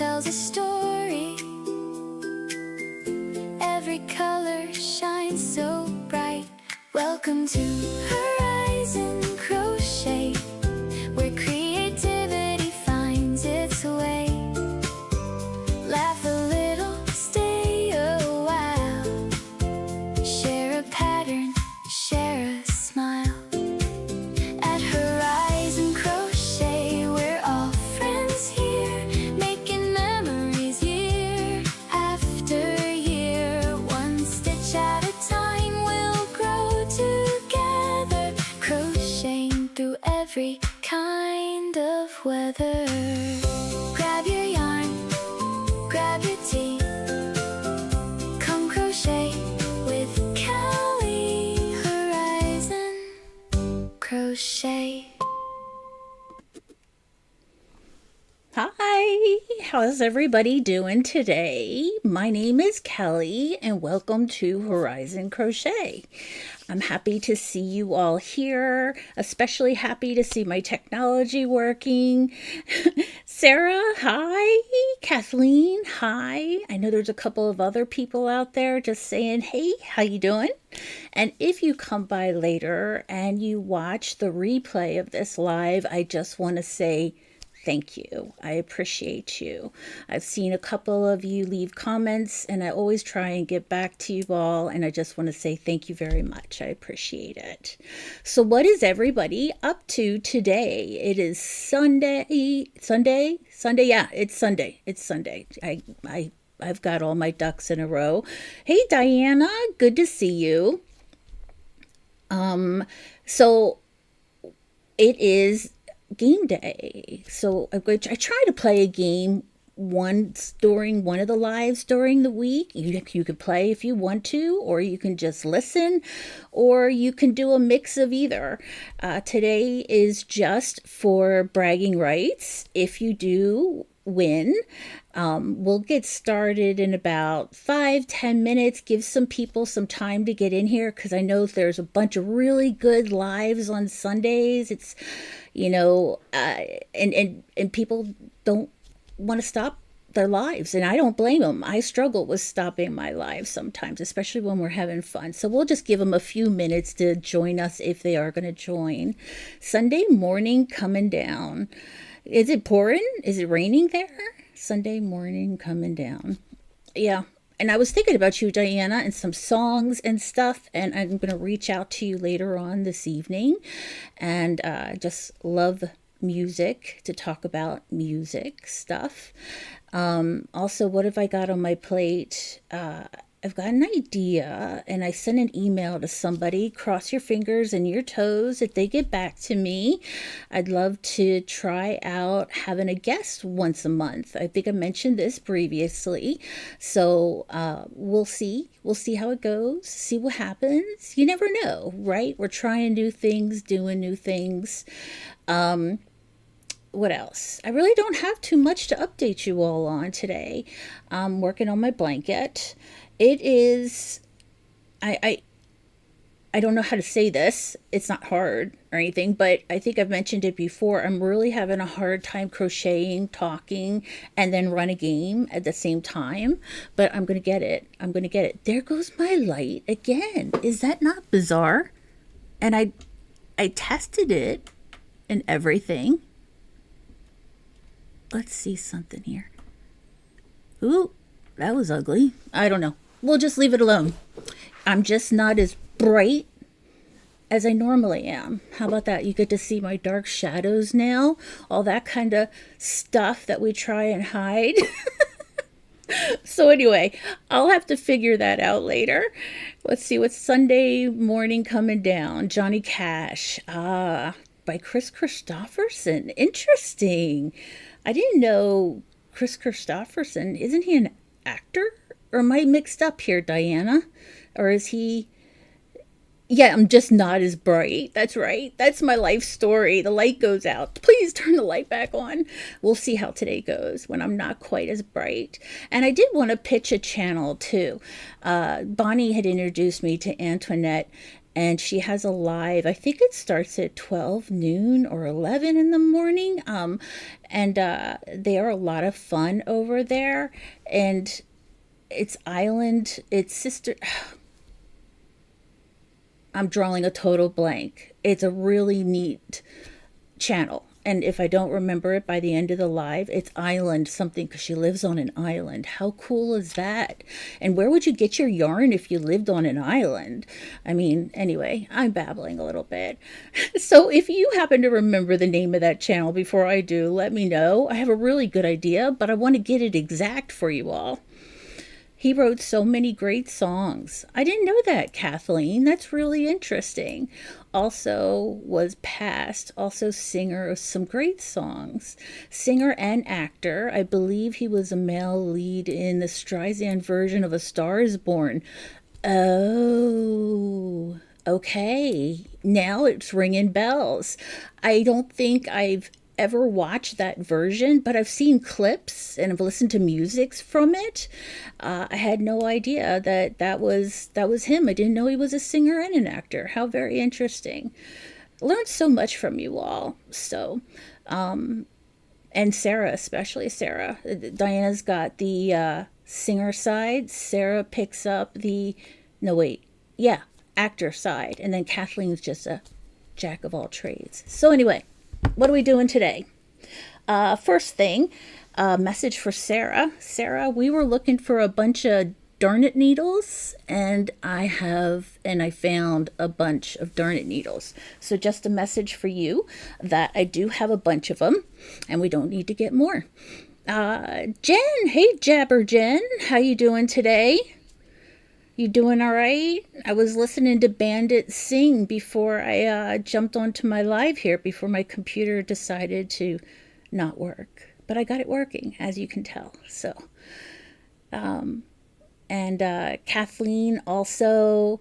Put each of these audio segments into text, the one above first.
tells a story. Every color shines so bright. Welcome to Horizon Crochet, where creativity finds its way. Laugh a little, stay a while. Share a pattern, share a smile. At Horizon Crochet, we're all friends here, making memories year after year. One stitch at a time, we'll grow together, crocheting through every kind of weather. Grab your yarn, grab your tea, come crochet with Kelly. Horizon Crochet. Hi, how's everybody doing today? My name is Kelly and welcome to Horizon Crochet. I'm happy to see you all here, especially happy to see my technology working. Sarah, hi. Kathleen, hi. I know there's a couple of other people out there just saying, hey, how you doing? And if you come by later and you watch the replay of this live, I just want to say thank you. I appreciate you. I've seen a couple of you leave comments and I always try and get back to you all, and I just want to say thank you very much. I appreciate it. So what is everybody up to today? It is Sunday. Yeah, it's Sunday. I've got all my ducks in a row. Hey Diana, good to see you. So it is game day. So I try to play a game once during one of the lives during the week. You can play if you want to, or you can just listen, or you can do a mix of either. Today is just for bragging rights. If you do win, we'll get started in about 5-10 minutes. Give some people some time to get in here, because I know there's a bunch of really good lives on Sundays. It's and people don't want to stop their lives, and I don't blame them. I struggle with stopping my lives sometimes, especially when we're having fun. So we'll just give them a few minutes to join us if they are going to join. Sunday morning coming down. Is it pouring? Is it raining there? Sunday morning coming down. Yeah. And I was thinking about you, Diana, and some songs and stuff, and I'm going to reach out to you later on this evening. And just love music, to talk about music stuff. Also, what have I got on my plate? I've got an idea, and I sent an email to somebody. Cross your fingers and your toes if they get back to me. I'd love to try out having a guest once a month. I think I mentioned this previously. So we'll see. We'll see how it goes, see what happens. You never know, right? We're trying new things, doing new things. What else? I really don't have too much to update you all on today. I'm working on my blanket. It is, I don't know how to say this. It's not hard or anything, but I think I've mentioned it before. I'm really having a hard time crocheting, talking, and then run a game at the same time. But I'm going to get it. I'm going to get it. There goes my light again. Is that not bizarre? And I tested it and everything. Let's see something here. Ooh, that was ugly. I don't know. We'll just leave it alone. I'm just not as bright as I normally am. How about that? You get to see my dark shadows now. All that kind of stuff that we try and hide. So anyway, I'll have to figure that out later. Let's see what's Sunday morning coming down. Johnny Cash. By Chris Christopherson. Interesting. I didn't know Chris Christopherson. Isn't he an actor? Or am I mixed up here, Diana? Or is he... Yeah, I'm just not as bright. That's right. That's my life story. The light goes out. Please turn the light back on. We'll see how today goes when I'm not quite as bright. And I did want to pitch a channel too. Bonnie had introduced me to Antoinette, and she has a live. I think it starts at 12 noon or 11 in the morning. And they are a lot of fun over there. And it's island, it's sister. I'm drawing a total blank. It's a really neat channel. And if I don't remember it by the end of the live, it's island something because she lives on an island. How cool is that? And where would you get your yarn if you lived on an island? I mean, anyway, I'm babbling a little bit. So if you happen to remember the name of that channel before I do, let me know. I have a really good idea, but I want to get it exact for you all. He wrote so many great songs. I didn't know that, Kathleen. That's really interesting. Also was past, also singer of some great songs. Singer and actor. I believe he was a male lead in the Streisand version of A Star is Born. Oh, okay. Now it's ringing bells. I don't think I've ever watched that version, but I've seen clips and I've listened to music from it. I had no idea that was him. I didn't know he was a singer and an actor. How very interesting. Learned so much from you all. So, and Sarah, especially Sarah. Diana's got the singer side. Sarah picks up the, no wait, yeah, actor side. And then Kathleen's just a jack of all trades. So anyway, what are we doing today? First thing, message for Sarah. Sarah, we were looking for a bunch of darn it needles, and I found a bunch of darn it needles. So just a message for you that I do have a bunch of them, and we don't need to get more. Jen, hey Jabber Jen, how you doing today? You doing all right? I was listening to Bandit sing before I jumped onto my live here, before my computer decided to not work. But I got it working, as you can tell. So, Kathleen also,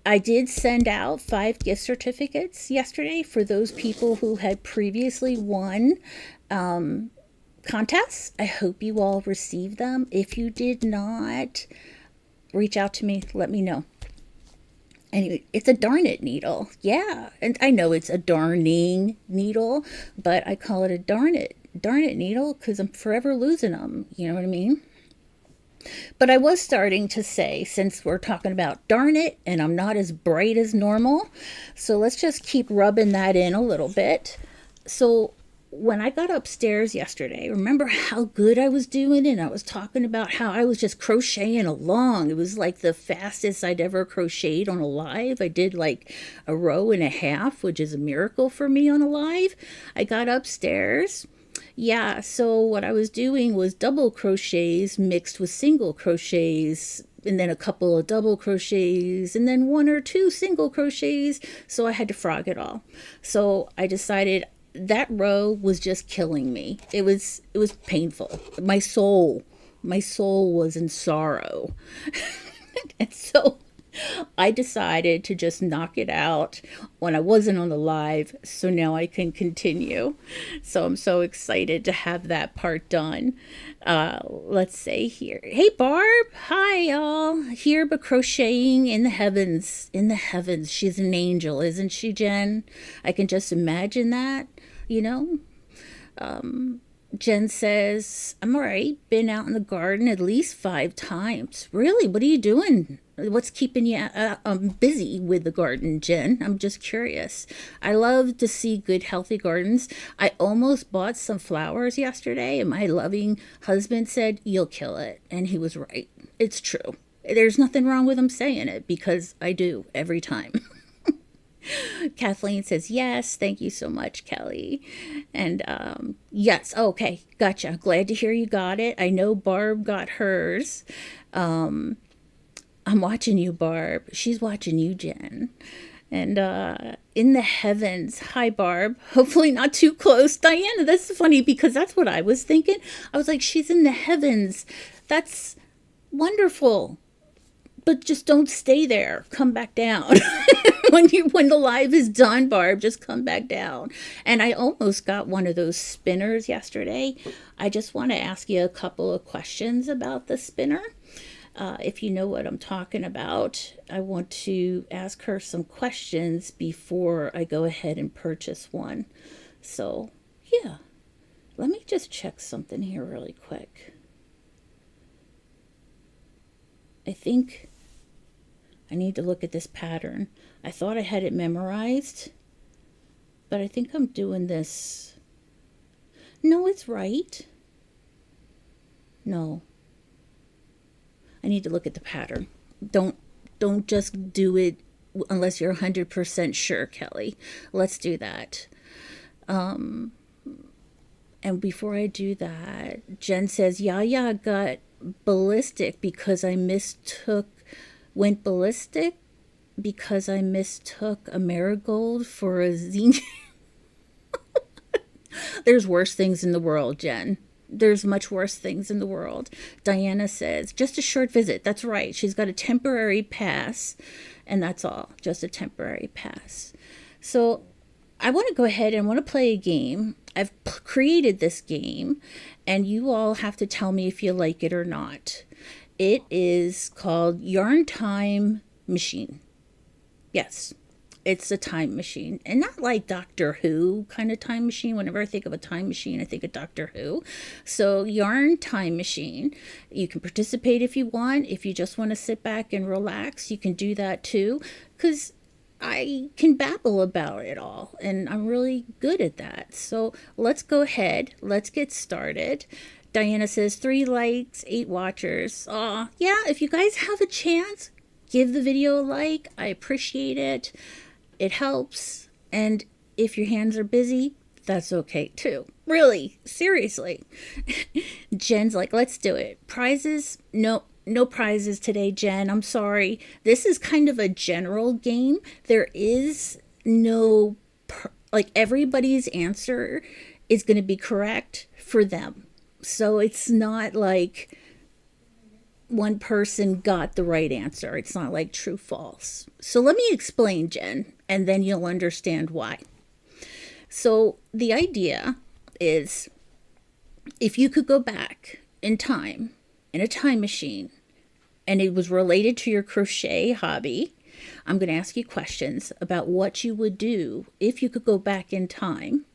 I did send out 5 gift certificates yesterday for those people who had previously won contests. I hope you all received them. If you did not, reach out to me, let me know. Anyway, it's a darn it needle. Yeah, and I know it's a darning needle, but I call it a darn it needle because I'm forever losing them. You know what I mean? But I was starting to say, since we're talking about darn it and I'm not as bright as normal, so let's just keep rubbing that in a little bit. So when I got upstairs yesterday, remember how good I was doing? And I was talking about how I was just crocheting along. It was like the fastest I'd ever crocheted on a live. I did like a row and a half, which is a miracle for me on a live. I got upstairs. Yeah, so what I was doing was double crochets mixed with single crochets, and then a couple of double crochets, and then 1 or 2 single crochets. So I had to frog it all. So I decided that row was just killing me. It was painful. My soul was in sorrow. And so I decided to just knock it out when I wasn't on the live, so now I can continue. So I'm so excited to have that part done. Let's say here. Hey Barb, hi y'all. Here but crocheting in the heavens. In the heavens. She's an angel, isn't she, Jen? I can just imagine that, you know. Jen says, I'm all right. Been out in the garden at least 5 times. Really? What are you doing? What's keeping you busy with the garden, Jen? I'm just curious. I love to see good, healthy gardens. I almost bought some flowers yesterday, and my loving husband said, you'll kill it. And he was right. It's true. There's nothing wrong with him saying it, because I do every time. Kathleen says, yes, thank you so much, Kelly. And yes, okay, gotcha. Glad to hear you got it. I know Barb got hers. I'm watching you, Barb. She's watching you, Jen. And in the heavens. Hi, Barb. Hopefully not too close. Diana, that's funny because that's what I was thinking. I was like, she's in the heavens. That's wonderful. But just don't stay there. Come back down. When the live is done, Barb, just come back down. And I almost got one of those spinners yesterday. I just want to ask you a couple of questions about the spinner. If you know what I'm talking about, I want to ask her some questions before I go ahead and purchase one. So, yeah, let me just check something here really quick. I think I need to look at this pattern. I thought I had it memorized, but I think I'm doing this. No, it's right. No. I need to look at the pattern. Don't just do it unless you're 100% sure, Kelly. Let's do that. And before I do that, Jen says, Yaya got ballistic because I went ballistic because I mistook a marigold for a zinc. There's worse things in the world, Jen. There's much worse things in the world. Diana says, just a short visit. That's right. She's got a temporary pass, and that's all. Just a temporary pass. So I want to go ahead and want to play a game. I've created this game, and you all have to tell me if you like it or not. It is called Yarn Time Machine. Yes, it's a time machine, and not like Doctor Who kind of time machine. Whenever I think of a time machine, I think of Doctor Who. So Yarn Time Machine. You can participate if you want. If you just want to sit back and relax, you can do that too, because I can babble about it all, and I'm really good at that. So let's go ahead. Let's get started. Diana says 3 likes, 8 watchers. Yeah, if you guys have a chance, give the video a like. I appreciate it. It helps. And if your hands are busy, that's okay too. Really, seriously. Jen's like, let's do it. Prizes? No prizes today, Jen. I'm sorry. This is kind of a general game. There is no, like, everybody's answer is going to be correct for them. So it's not like one person got the right answer. It's not like true false. So let me explain, Jen, and then you'll understand why. So the idea is, if you could go back in time in a time machine and it was related to your crochet hobby, I'm going to ask you questions about what you would do if you could go back in time,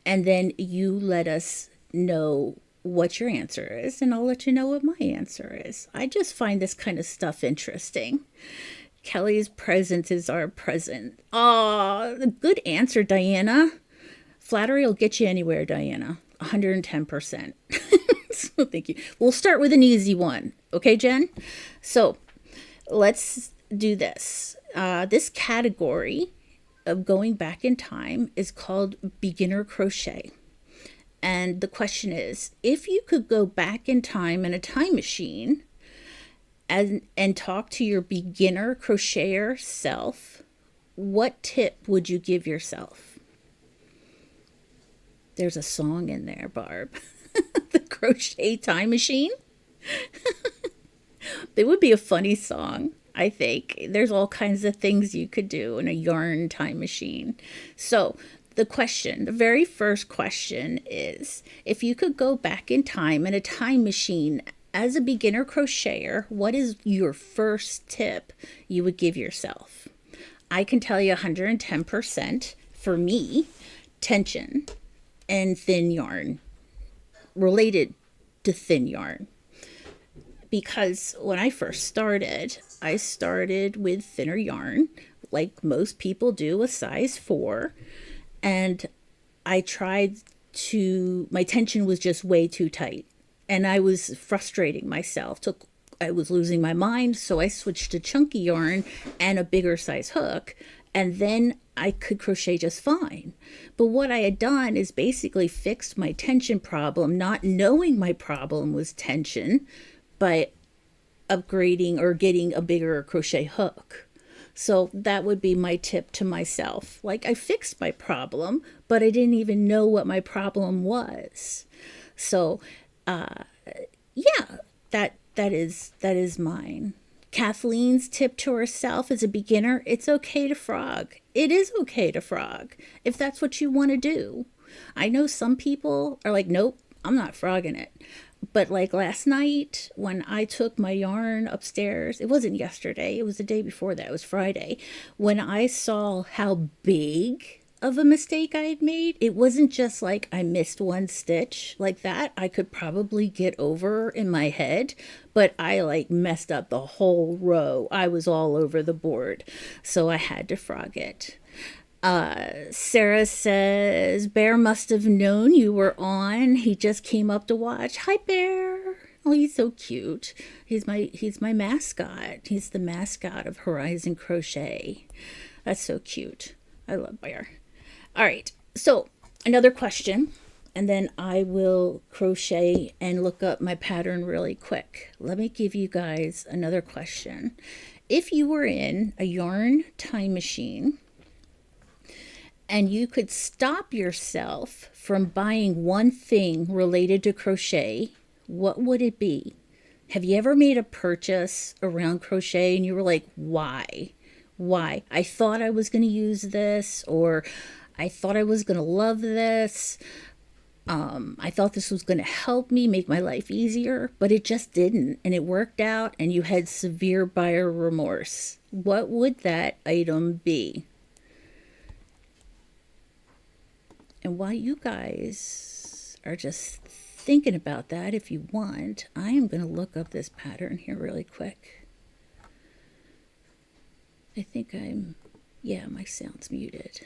and then you let us know what your answer is, and I'll let you know what my answer is. I just find this kind of stuff interesting. Kelly's present is our present. Good answer, Diana. Flattery will get you anywhere, Diana. 110%. So thank you. We'll start with an easy one. Okay, Jen? So let's do this. This category of going back in time is called beginner crochet. And the question is, if you could go back in time in a time machine and talk to your beginner crocheter self, what tip would you give yourself? There's a song in there, Barb. The Crochet Time Machine. It would be a funny song, I think. There's all kinds of things you could do in a yarn time machine. So the very first question is, if you could go back in time in a time machine as a beginner crocheter, what is your first tip you would give yourself? I can tell you 110% for me, tension and thin yarn, related to thin yarn. Because when I first started, I started with thinner yarn, like most people do, a size 4. And I tried my tension was just way too tight. And I was frustrating myself. I was losing my mind, so I switched to chunky yarn and a bigger size hook. And then I could crochet just fine. But what I had done is basically fixed my tension problem, not knowing my problem was tension, by upgrading or getting a bigger crochet hook. So that would be my tip to myself. Like, I fixed my problem, but I didn't even know what my problem was. So, yeah, that is mine. Kathleen's tip to herself as a beginner: it's okay to frog. It is okay to frog if that's what you want to do. I know some people are like, nope, I'm not frogging it. But like last night when I took my yarn upstairs, it wasn't yesterday, it was the day before that, it was Friday, when I saw how big of a mistake I had made, it wasn't just like I missed one stitch like that. I could probably get over in my head, but I like messed up the whole row. I was all over the board. So I had to frog it. Sarah says, Bear must have known you were on. He just came up to watch. Hi, Bear. Oh, he's so cute. He's my mascot. He's the mascot of Horizon Crochet. That's so cute. I love Bear. All right. So another question, and then I will crochet and look up my pattern really quick. Let me give you guys another question. If you were in a yarn time machine, and you could stop yourself from buying one thing related to crochet, what would it be? Have you ever made a purchase around crochet and you were like, why? Why? I thought I was going to use this, or I thought I was going to love this. I thought this was going to help me make my life easier, but it just didn't. And it worked out and you had severe buyer remorse. What would that item be? And while you guys are just thinking about that, if you want, I am going to look up this pattern here really quick. I think yeah, my sound's muted.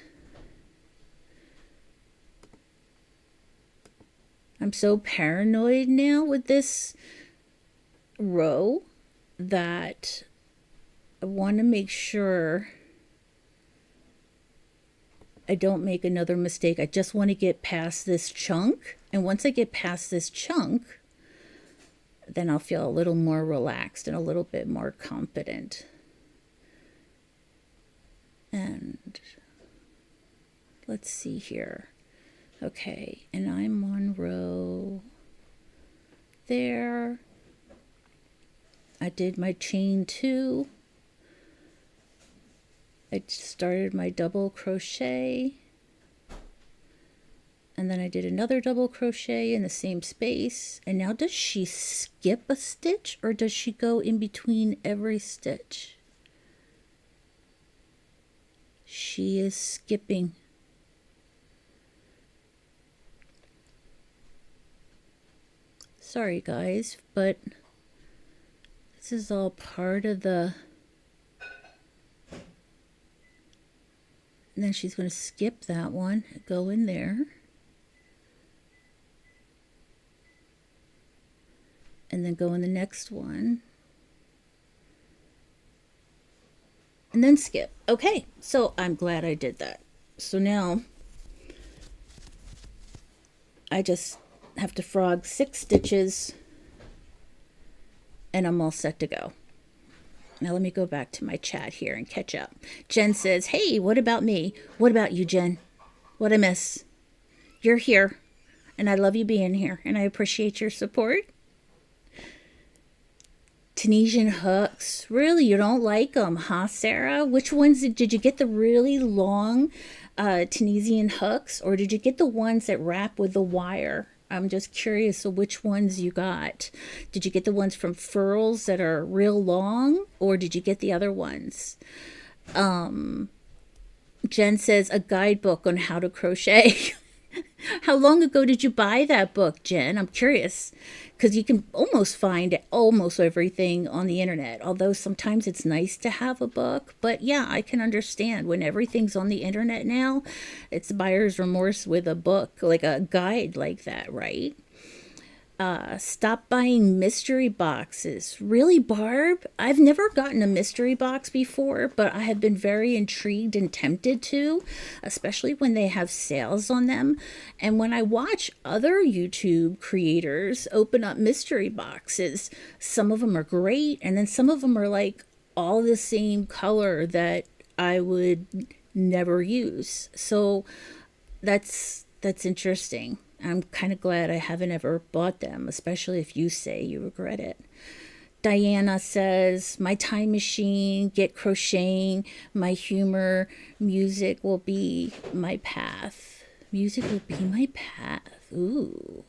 I'm so paranoid now with this row that I want to make sure I don't make another mistake. I just want to get past this chunk. And once I get past this chunk, then I'll feel a little more relaxed and a little bit more confident. And let's see here. Okay, and I'm on row there. I did my chain 2. I started my double crochet, and then I did another double crochet in the same space. And now does she skip a stitch, or does she go in between every stitch? She is skipping. Sorry guys, but this is all part of the... And then she's going to skip that one, go in there. And then go in the next one. And then skip. Okay, so I'm glad I did that. So now I just have to frog 6 stitches and I'm all set to go. Now let me go back to my chat here and catch up. Jen says, hey, what about me? What about you, Jen? What'd I miss? You're here, and I love you being here, and I appreciate your support. Tunisian hooks. Really, you don't like them, huh, Sarah? Which ones did you get? The really long Tunisian hooks, or did you get the ones that wrap with the wire? I'm just curious of which ones you got. Did you get the ones from Furls that are real long, or did you get the other ones? Jen says a guidebook on how to crochet. How long ago did you buy that book, Jen? I'm curious, because you can almost find almost everything on the internet, although sometimes it's nice to have a book. But yeah, I can understand when everything's on the internet now, it's buyer's remorse with a book, like a guide like that, right? Stop buying mystery boxes. Really, Barb? I've never gotten a mystery box before, but I have been very intrigued and tempted to, especially when they have sales on them. And when I watch other YouTube creators open up mystery boxes, some of them are great, and then some of them are like all the same color that I would never use. So that's interesting. I'm kind of glad I haven't ever bought them, especially if you say you regret it. Diana says, my time machine, get crocheting, my humor, music will be my path. Music will be my path. Ooh,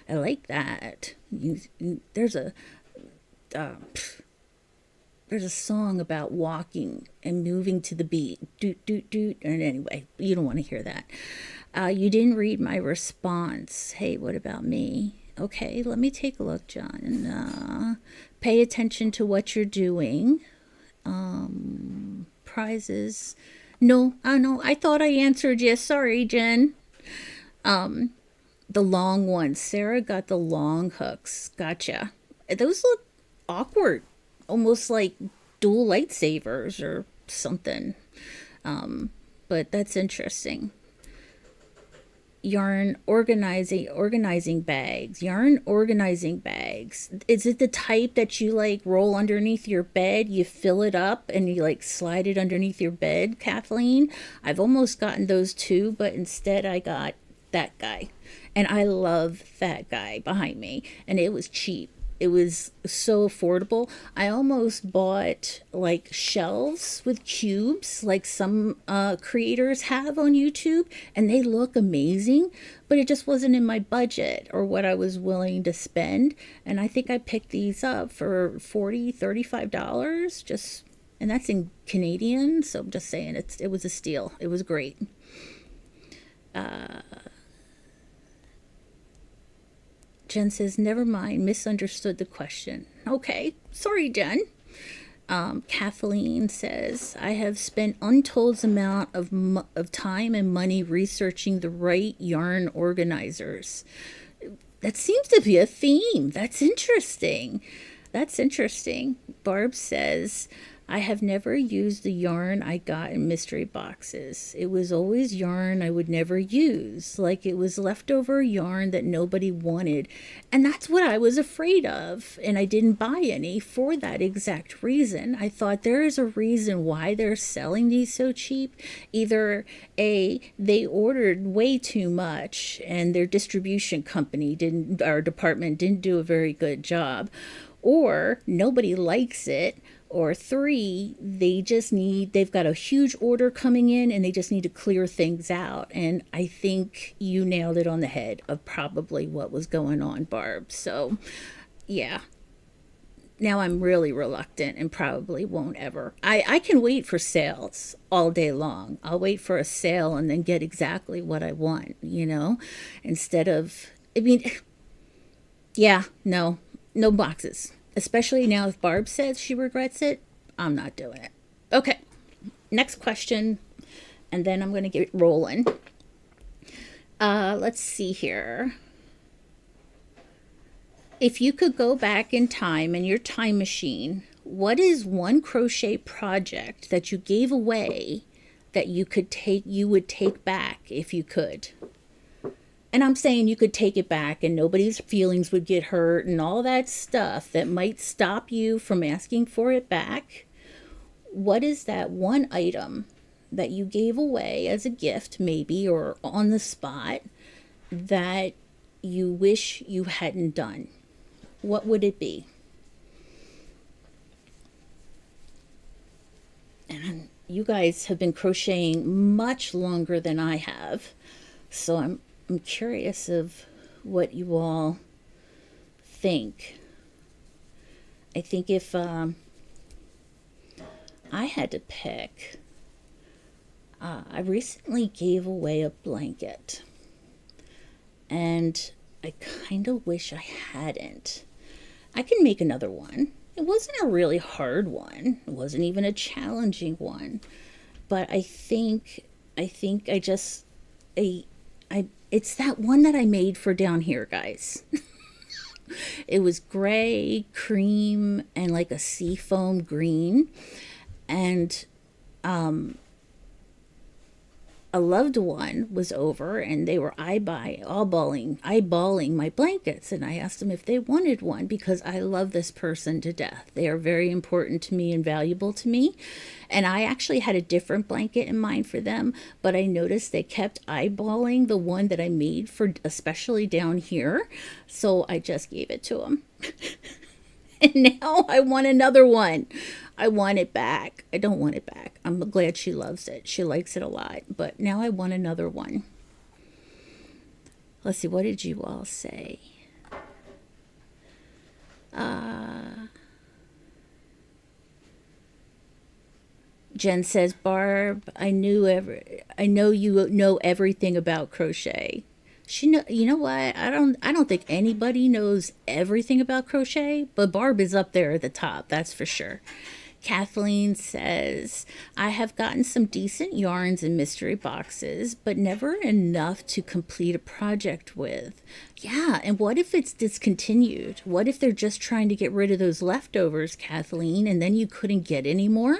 I like that. There's a uh, there's a song about walking and moving to the beat. Doot, doot, doot. And anyway, you don't want to hear that. You didn't read my response. Hey, what about me? Okay, let me take a look, John. Pay attention to what you're doing. Prizes. No, no, I thought I answered you. Sorry, Jen. The long ones. Sarah got the long hooks. Gotcha. Those look awkward, almost like dual lightsabers or something. But that's interesting. Yarn organizing bags. Is it the type that you like roll underneath your bed, you fill it up and you like slide it underneath your bed, Kathleen? I've almost gotten those too, but instead I got that guy, and I love that guy behind me, and it was cheap. It was so affordable. I almost bought like shelves with cubes, like some creators have on YouTube, and they look amazing, but it just wasn't in my budget or what I was willing to spend. And I think I picked these up for $35, just, and that's in Canadian. So I'm just saying it was a steal. It was great. Jen says, never mind, misunderstood the question. Okay, sorry, Jen. Kathleen says, I have spent untold amount of time and money researching the right yarn organizers. That seems to be a theme. That's interesting. Barb says, I have never used the yarn I got in mystery boxes. It was always yarn I would never use, like it was leftover yarn that nobody wanted. And that's what I was afraid of. And I didn't buy any for that exact reason. I thought there is a reason why they're selling these so cheap. Either A, they ordered way too much and their distribution company our department didn't do a very good job, or nobody likes it, or 3, they've got a huge order coming in and they just need to clear things out. And I think you nailed it on the head of probably what was going on, Barb. So yeah, now I'm really reluctant and probably won't ever. I can wait for sales all day long. I'll wait for a sale and then get exactly what I want, instead of, yeah, no boxes. Especially now if Barb says she regrets it, I'm not doing it. Okay, next question, and then I'm going to get rolling. Let's see here. If you could go back in time in your time machine, what is one crochet project that you gave away that you would take back if you could? And I'm saying you could take it back and nobody's feelings would get hurt and all that stuff that might stop you from asking for it back. What is that one item that you gave away as a gift, maybe, or on the spot, that you wish you hadn't done? What would it be? And you guys have been crocheting much longer than I have, so I'm curious of what you all think. I think if I had to pick, I recently gave away a blanket, and I kind of wish I hadn't. I can make another one. It wasn't a really hard one. It wasn't even a challenging one. But I think it's that one that I made for down here, guys. It was gray, cream, and like a seafoam green. And a loved one was over and they were eyeballing my blankets, and I asked them if they wanted one because I love this person to death. They are very important to me and valuable to me. And I actually had a different blanket in mind for them, but I noticed they kept eyeballing the one that I made for especially down here. So I just gave it to them. And now I want another one. I want it back. I don't want it back. I'm glad she loves it. She likes it a lot. But now I want another one. Let's see. What did you all say? Jen says, Barb, I know you know everything about crochet. You know what? I don't think anybody knows everything about crochet, but Barb is up there at the top, that's for sure. Kathleen says, I have gotten some decent yarns and mystery boxes, but never enough to complete a project with. Yeah, and what if it's discontinued? What if they're just trying to get rid of those leftovers, Kathleen, and then you couldn't get any more?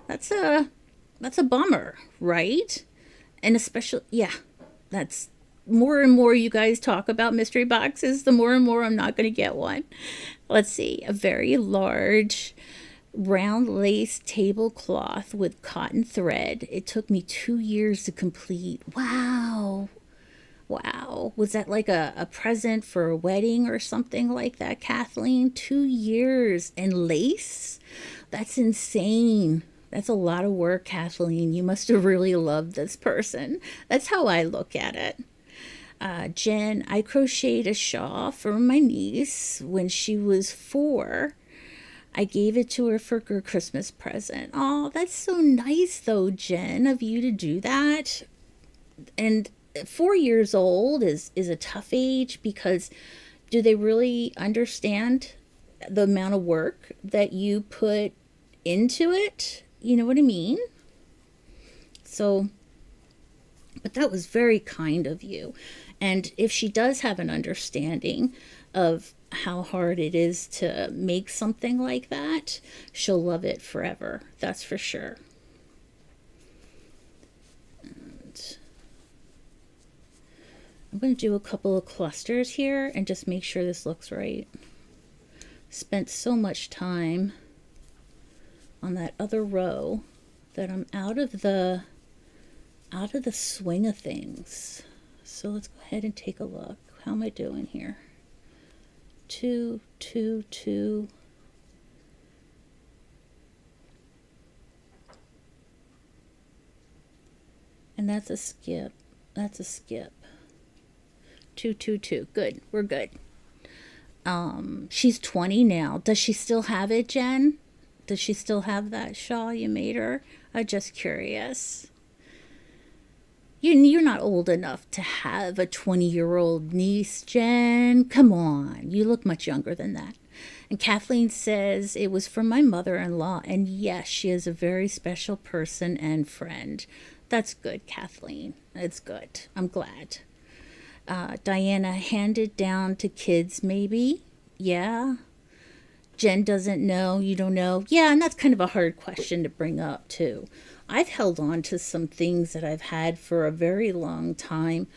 That's a bummer, right? And especially, yeah, that's more and more you guys talk about mystery boxes, the more and more I'm not going to get one. Let's see, a very large round lace tablecloth with cotton thread. It took me 2 years to complete. Wow. Wow. Was that like a present for a wedding or something like that, Kathleen? 2 years and lace? That's insane. That's a lot of work, Kathleen. You must have really loved this person. That's how I look at it. Jen, I crocheted a shawl for my niece when she was 4. I gave it to her for her Christmas present. Oh, that's so nice, though, Jen, of you to do that. And 4 years old is a tough age because do they really understand the amount of work that you put into it? You know what I mean? So, but that was very kind of you. And if she does have an understanding of how hard it is to make something like that, she'll love it forever. That's for sure. And I'm going to do a couple of clusters here and just make sure this looks right. Spent so much time on that other row that I'm out of the swing of things. So let's go ahead and take a look. How am I doing here? 2, 2, 2. And that's a skip. That's a skip. 2, 2, 2. Good. We're good. She's 20 now. Does she still have it, Jen? Does she still have that shawl you made her? I'm just curious. You're not old enough to have a 20-year-old niece, Jen. Come on. You look much younger than that. And Kathleen says, it was from my mother-in-law. And yes, she is a very special person and friend. That's good, Kathleen. It's good. I'm glad. Diana, handed down to kids, maybe? Yeah. Jen doesn't know. You don't know? Yeah, and that's kind of a hard question to bring up, too. I've held on to some things that I've had for a very long time.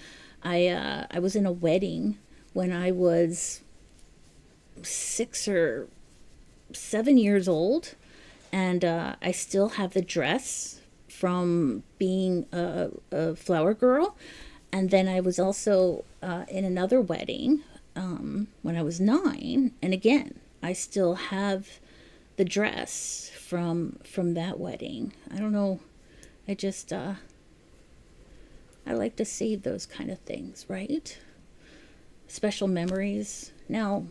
I was in a wedding when I was 6 or 7 years old, and I still have the dress from being a flower girl. And then I was also in another wedding when I was 9, and again, I still have the dress from that wedding. I don't know. I just I like to save those kind of things, right? Special memories. Now,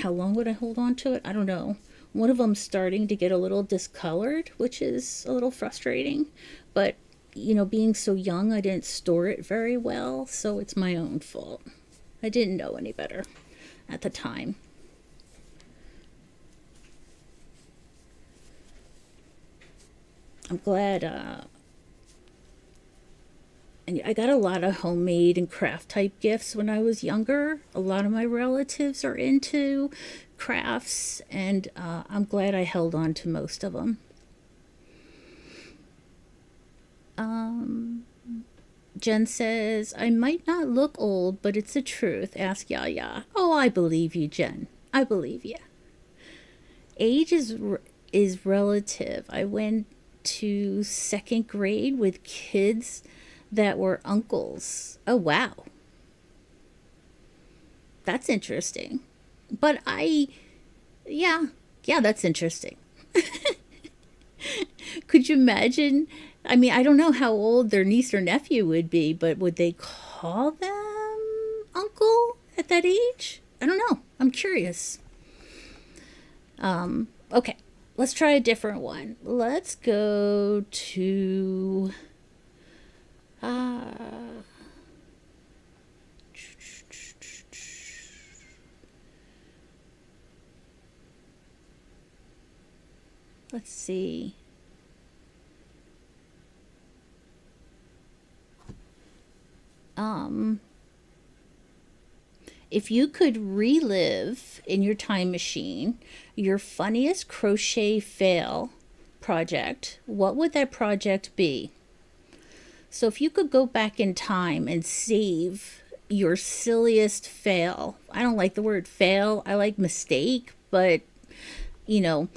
how long would I hold on to it? I don't know. One of them's starting to get a little discolored, which is a little frustrating. But, being so young, I didn't store it very well, so it's my own fault. I didn't know any better at the time. I'm glad, and I got a lot of homemade and craft type gifts when I was younger. A lot of my relatives are into crafts, and I'm glad I held on to most of them. Jen says, I might not look old, but it's the truth. Ask Yaya. Oh, I believe you, Jen. I believe you. Age is relative. I went to 2nd grade with kids that were uncles. Oh, wow. That's interesting. But yeah, that's interesting. Could you imagine? I mean, I don't know how old their niece or nephew would be, but would they call them uncle at that age? I don't know. I'm curious. Okay, let's try a different one. Let's go to let's see. If you could relive in your time machine your funniest crochet fail project, what would that project be? So if you could go back in time and save your silliest fail, I don't like the word fail, I like mistake, but you know,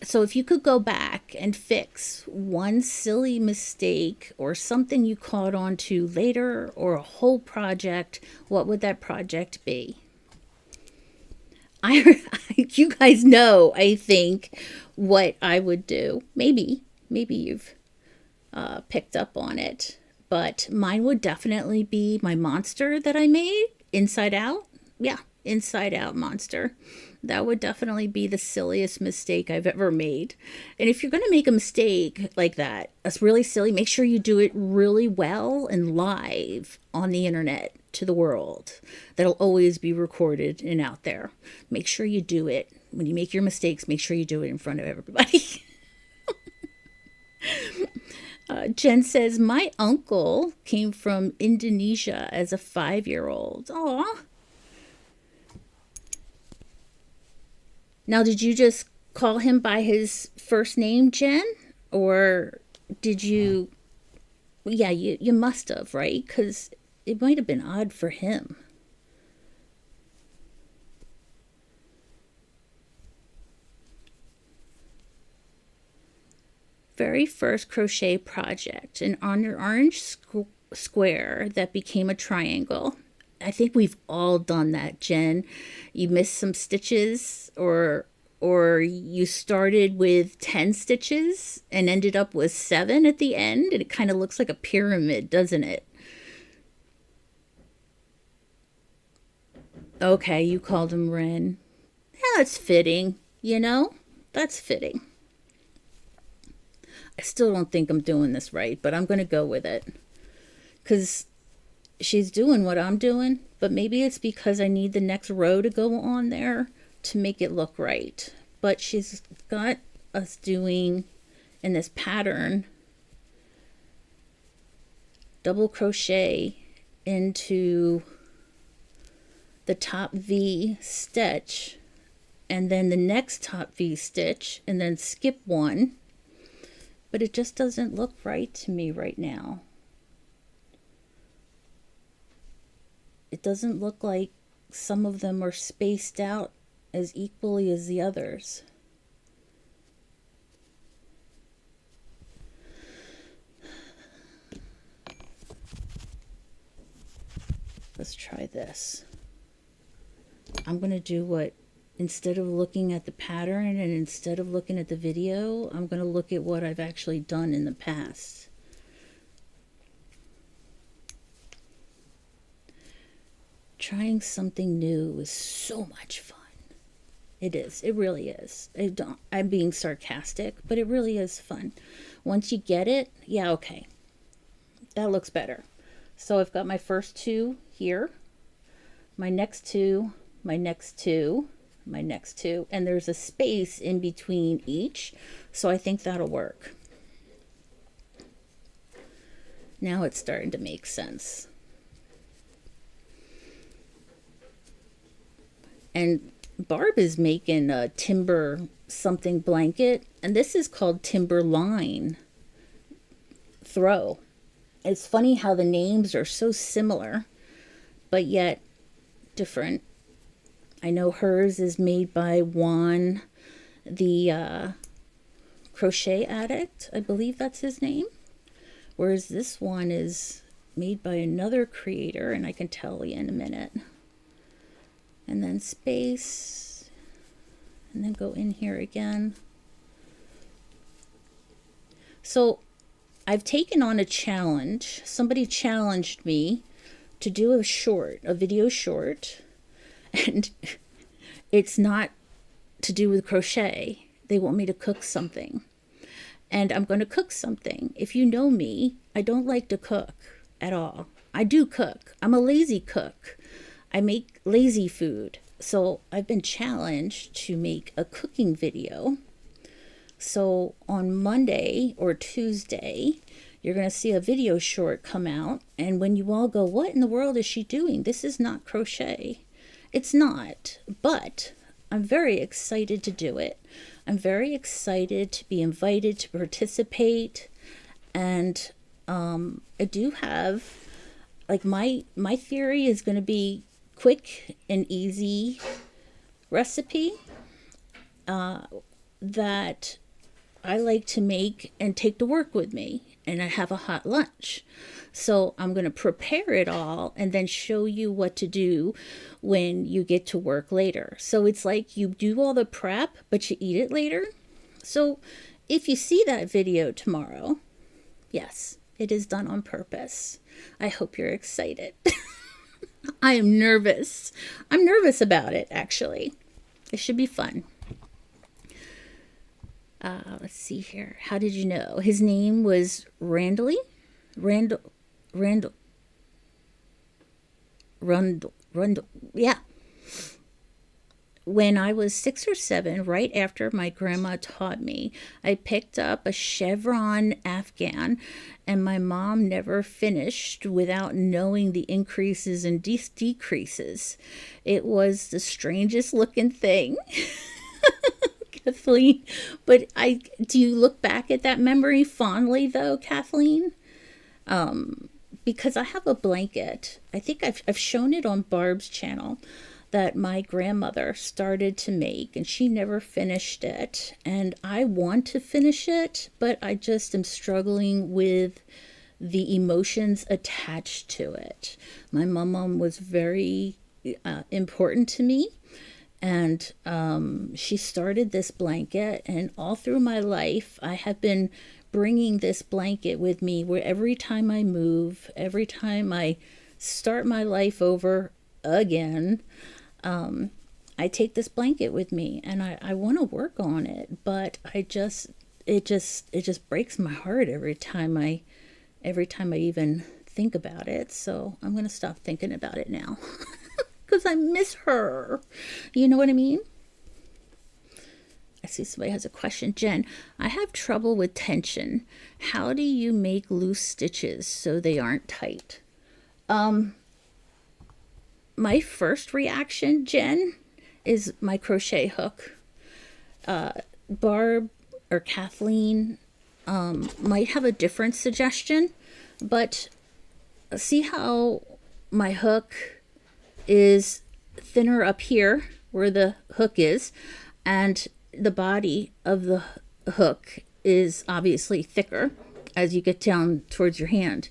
so if you could go back and fix one silly mistake or something you caught on to later or a whole project, what would that project be? You guys know, I think, what I would do. Maybe you've picked up on it, but mine would definitely be my monster that I made, Inside Out. Yeah, Inside Out monster. That would definitely be the silliest mistake I've ever made. And if you're going to make a mistake like that, that's really silly, make sure you do it really well and live on the internet to the world. That'll always be recorded and out there. Make sure you do it. When you make your mistakes, make sure you do it in front of everybody. Jen says, my uncle came from Indonesia as a 5-year-old. Aw. Now, did you just call him by his first name, Jen? Or did you... Yeah, you must have, right? Because it might have been odd for him. Very first crochet project, an orange square that became a triangle. I think we've all done that, Jen. You missed some stitches, or you started with 10 stitches and ended up with 7 at the end, and it kind of looks like a pyramid, doesn't it? Okay, you called him Ren. Yeah, that's fitting, you know? That's fitting. I still don't think I'm doing this right, but I'm going to go with it. Because she's doing what I'm doing, but maybe it's because I need the next row to go on there to make it look right. But she's got us doing, in this pattern, double crochet into the top V stitch, and then the next top V stitch, and then skip one. But it just doesn't look right to me right now. It doesn't look like some of them are spaced out as equally as the others. Let's try this. I'm going to do what, instead of looking at the pattern and instead of looking at the video, I'm going to look at what I've actually done in the past. Trying something new is so much fun. It is. It really is. I'm being sarcastic, but it really is fun. Once you get it, yeah, okay. That looks better. So I've got my first 2 here, my next 2, my next 2, my next 2, and there's a space in between each, so I think that'll work. Now it's starting to make sense. And Barb is making a timber something blanket, and this is called Timberline Throw. It's funny how the names are so similar, but yet different. I know hers is made by Juan, the crochet addict. I believe that's his name. Whereas this one is made by another creator, and I can tell you in a minute. And then space, and then go in here again. So I've taken on a challenge. Somebody challenged me to do a video short And it's not to do with crochet. They want me to cook something. And I'm going to cook something. If you know me, I don't like to cook at all. I do cook. I'm a lazy cook. I make lazy food. So I've been challenged to make a cooking video. So on Monday or Tuesday, you're going to see a video short come out. And when you all go, what in the world is she doing? This is not crochet. It's not. But I'm very excited to do it. I'm very excited to be invited to participate. And I do have, like, my theory is going to be quick and easy recipe that I like to make and take to work with me, and I have a hot lunch. So I'm going to prepare it all and then show you what to do when you get to work later. So it's like you do all the prep, but you eat it later. So if you see that video tomorrow, yes, it is done on purpose. I hope you're excited. I am nervous. I'm nervous about it, actually. It should be fun. Let's see here. How did you know? His name was Randall. Yeah. When I was 6 or 7, right after my grandma taught me, I picked up a chevron Afghan, and my mom never finished without knowing the increases and decreases. It was the strangest looking thing. Kathleen, but do you look back at that memory fondly though, Kathleen? Because I have a blanket. I think I've shown it on Barb's channel that my grandmother started to make, and she never finished it. And I want to finish it, but I just am struggling with the emotions attached to it. My mom was very important to me. And she started this blanket, and all through my life, I have been bringing this blanket with me where every time I move, every time I start my life over again, I take this blanket with me, and I want to work on it, but it just breaks my heart every time I even think about it. So I'm going to stop thinking about it now. Because I miss her. You know what I mean? I see somebody has a question. Jen, I have trouble with tension. How do you make loose stitches so they aren't tight? My first reaction, Jen, is my crochet hook. Barb or Kathleen might have a different suggestion, but see how my hook is thinner up here where the hook is, and the body of the hook is obviously thicker as you get down towards your hand.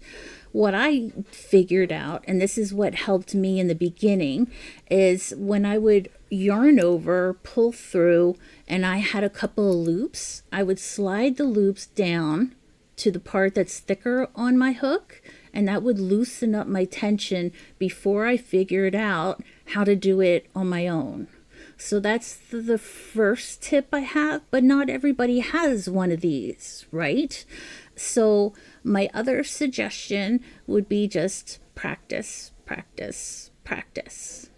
What I figured out, and this is what helped me in the beginning, is when I would yarn over, pull through, and I had a couple of loops, I would slide the loops down to the part that's thicker on my hook, and that would loosen up my tension before I figured out how to do it on my own. So that's the first tip I have, but not everybody has one of these, right? So my other suggestion would be just practice, practice, practice.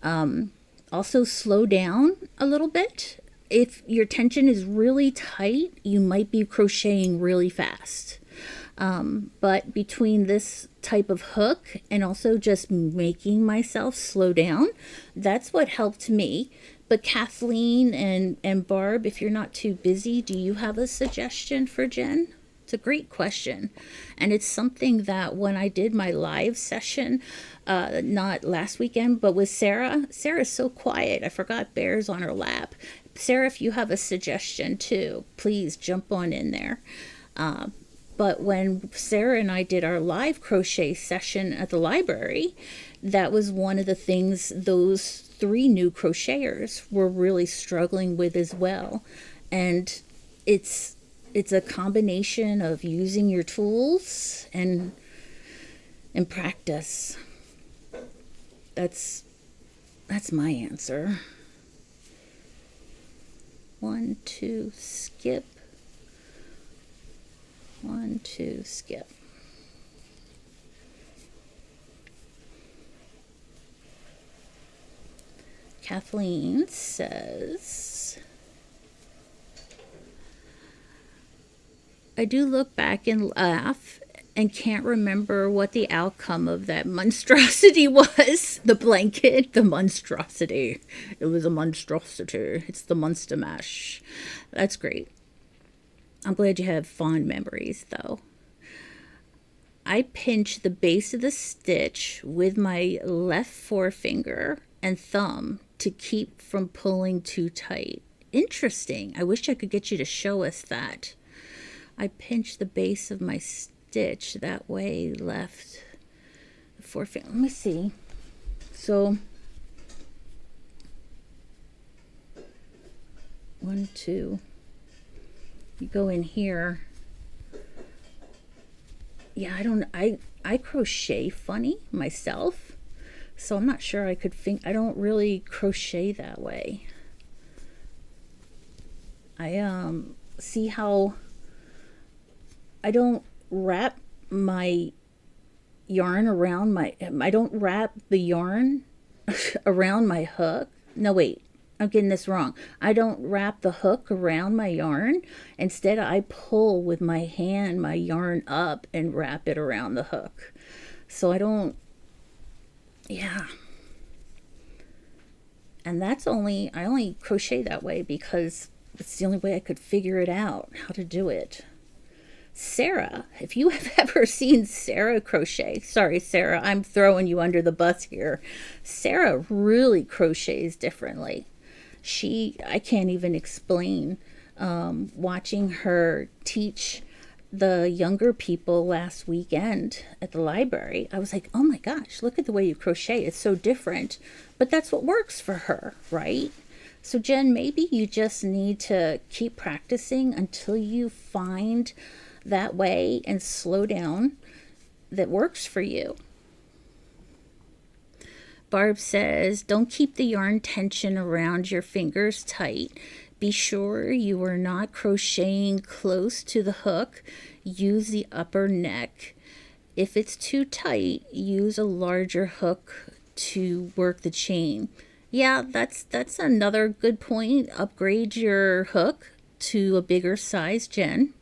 Also slow down a little bit. If your tension is really tight, you might be crocheting really fast. But between this type of hook and also just making myself slow down, that's what helped me. But Kathleen and Barb, if you're not too busy, do you have a suggestion for Jen? It's a great question. And it's something that when I did my live session, not last weekend, but with Sarah's so quiet. I forgot Bear's on her lap. Sarah, if you have a suggestion too, please jump on in there. But when Sarah and I did our live crochet session at the library, that was one of the things those 3 new crocheters were really struggling with as well. And it's a combination of using your tools and practice. That's That's my answer. 1, 2, skip. 1, 2, skip. Kathleen says, I do look back and laugh and can't remember what the outcome of that monstrosity was. The blanket, the monstrosity. It was a monstrosity. It's the monster mash. That's great. I'm glad you have fond memories, though. I pinch the base of the stitch with my left forefinger and thumb to keep from pulling too tight. Interesting. I wish I could get you to show us that. I pinch the base of my stitch that way, left forefinger. Let me see. So 1, 2. You go in here. Yeah, I crochet funny myself, so I'm not sure I could think. I don't really crochet that way. I see how I don't wrap my yarn around I don't wrap the yarn around my hook. No, wait. I'm getting this wrong. I don't wrap the hook around my yarn. Instead, I pull with my hand my yarn up and wrap it around the hook. So I And I only crochet that way because it's the only way I could figure it out, how to do it. Sarah, if you have ever seen Sarah crochet, sorry, Sarah, I'm throwing you under the bus here. Sarah really crochets differently. I can't even explain, watching her teach the younger people last weekend at the library. I was like, oh my gosh, look at the way you crochet. It's so different, but that's what works for her, right? So Jen, maybe you just need to keep practicing until you find that way and slow down that works for you. Barb says, don't keep the yarn tension around your fingers tight. Be sure you are not crocheting close to the hook. Use the upper neck. If it's too tight, use a larger hook to work the chain. Yeah, that's another good point. Upgrade your hook to a bigger size, Jen.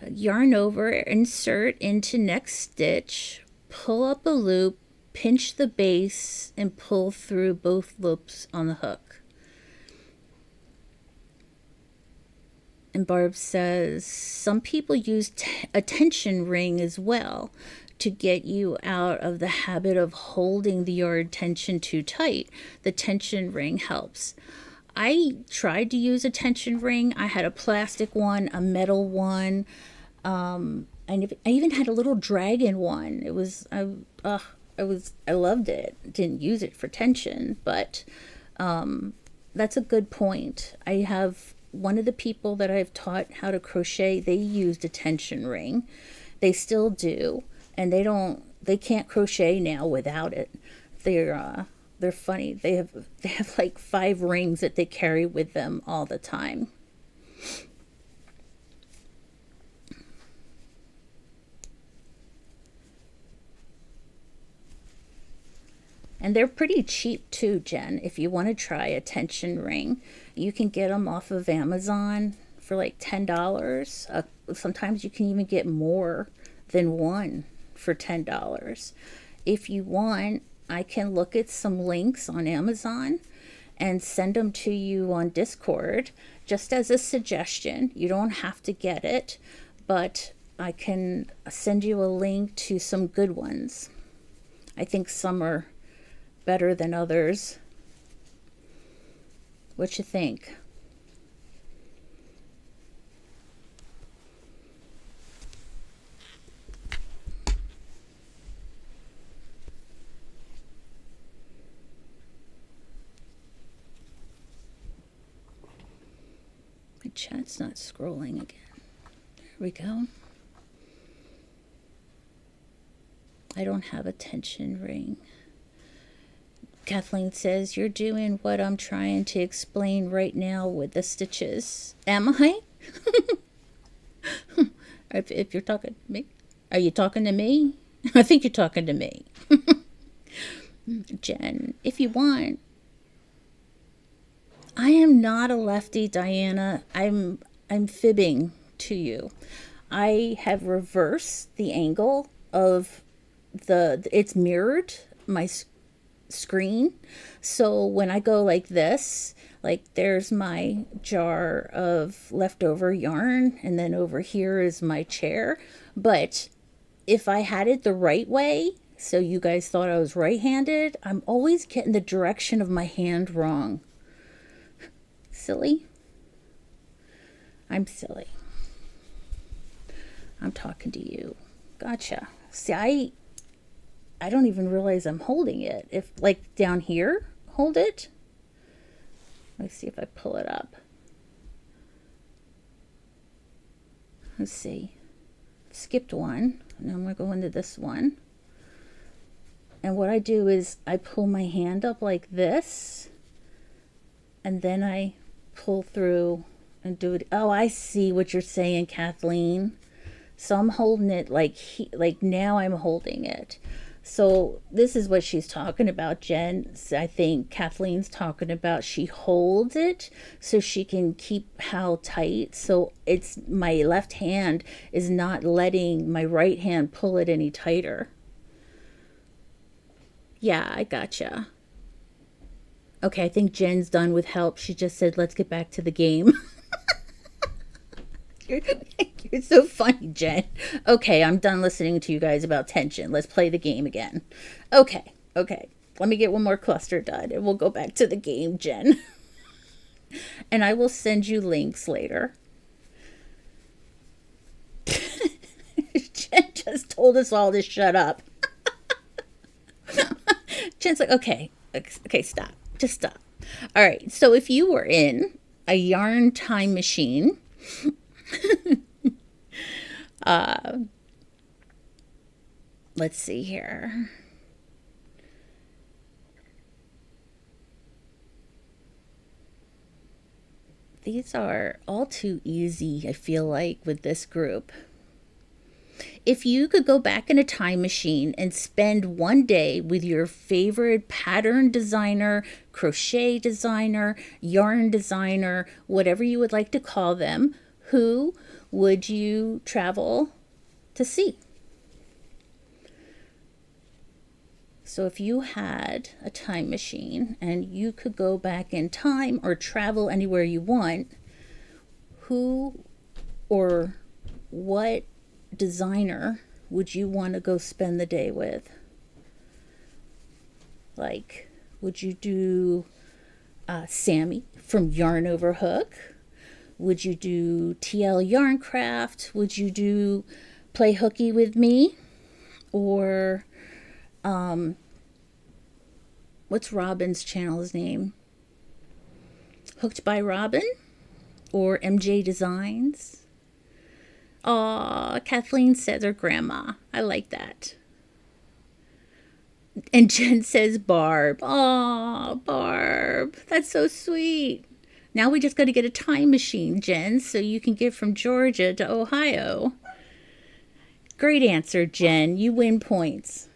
Yarn over, insert into next stitch, pull up a loop, pinch the base, and pull through both loops on the hook. And Barb says, some people use a tension ring as well to get you out of the habit of holding the yarn tension too tight. The tension ring helps. I tried to use a tension ring. I had a plastic one, a metal one. I even had a little dragon one. I loved it. Didn't use it for tension, but that's a good point. I have one of the people that I've taught how to crochet. They used a tension ring. They still do, and they can't crochet now without it. They're funny. They have like 5 rings that they carry with them all the time. And they're pretty cheap too, Jen. If you want to try a tension ring, you can get them off of Amazon for like $10. Sometimes you can even get more than one for $10. If you want, I can look at some links on Amazon and send them to you on Discord just as a suggestion. You don't have to get it, but I can send you a link to some good ones. I think some are better than others. What you think? My chat's not scrolling again. There we go. I don't have a tension ring. Kathleen says, you're doing what I'm trying to explain right now with the stitches. Am I? If you're talking to me. Are you talking to me? I think you're talking to me. Jen, if you want. I am not a lefty, Diana. I'm fibbing to you. I have reversed the angle of it's mirrored my screen. So when I go like this, like there's my jar of leftover yarn, and then over here is my chair. But if I had it the right way, so you guys thought I was right-handed, I'm always getting the direction of my hand wrong. Silly. I'm silly. I'm talking to you. Gotcha. See, I don't even realize I'm holding it. If, like, down here, hold it. Let's see if I pull it up. Let's see. Skipped one. Now I'm going to go into this one. And what I do is I pull my hand up like this. And then I pull through and do it. Oh, I see what you're saying, Kathleen. So I'm holding it like now I'm holding it. So this is what she's talking about, Jen. I think Kathleen's talking about she holds it so she can keep how tight. So it's my left hand is not letting my right hand pull it any tighter. Yeah, I gotcha. Okay, I think Jen's done with help. She just said, let's get back to the game. You're so funny, Jen. Okay, I'm done listening to you guys about tension. Let's play the game again. Okay. Let me get one more cluster done, and we'll go back to the game, Jen. And I will send you links later. Jen just told us all to shut up. Jen's like, okay, stop. Just stop. All right, so if you were in a yarn time machine... let's see here. These are all too easy, I feel like, with this group. If you could go back in a time machine and spend one day with your favorite pattern designer, crochet designer, yarn designer, whatever you would like to call them, who would you travel to see? So if you had a time machine and you could go back in time or travel anywhere you want, who or what designer would you want to go spend the day with? Like, would you do Sammy from Yarn Over Hook? Would you do TL Yarncraft? Would you do Play Hooky with Me? Or what's Robin's channel's name? Hooked by Robin? Or MJ Designs? Aw, Kathleen says her grandma. I like that. And Jen says Barb. Aw, Barb. That's so sweet. Now we just got to get a time machine, Jen, so you can get from Georgia to Ohio. Great answer, Jen. You win points.